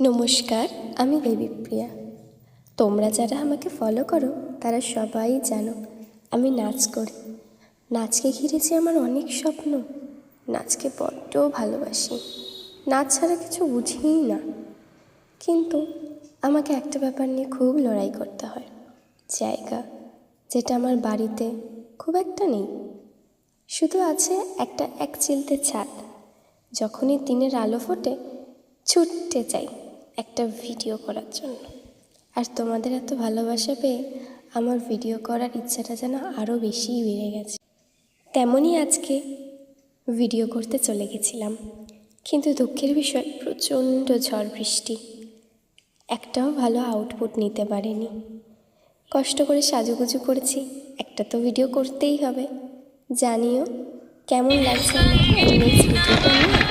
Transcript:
নমস্কার, আমি দেবীপ্রিয়া। তোমরা যারা আমাকে ফলো করো তারা সবাই জানো আমি নাচ করি। নাচকে ঘিরে যে আমার অনেক স্বপ্ন। নাচকে বড্ড ভালোবাসি, নাচ ছাড়া কিছু বুঝিই না। কিন্তু আমাকে একটা ব্যাপার নিয়ে খুব লড়াই করতে হয়। জায়গা, যেটা আমার বাড়িতে খুব একটা নেই, শুধু আছে একটা এক চিলতে ছাদ। যখনই দিনের আলো ফোটে ছুটতে চাই একটা ভিডিও করার জন্য। আর তোমাদের এত ভালোবাসা পেয়ে আমার ভিডিও করার ইচ্ছাটা যেন আরও বেশিই বেড়ে গেছে। তেমনই আজকে ভিডিও করতে চলে গেছিলাম, কিন্তু দুঃখের বিষয় প্রচণ্ড ঝড় বৃষ্টি, একটাও ভালো আউটপুট নিতে পারেনি। কষ্ট করে সাজুগুজু করেছি, একটা তো ভিডিও করতেই হবে। জানিও কেমন লাগছে আমাকে, আর নেক্সট ভিডিওটা নিয়ে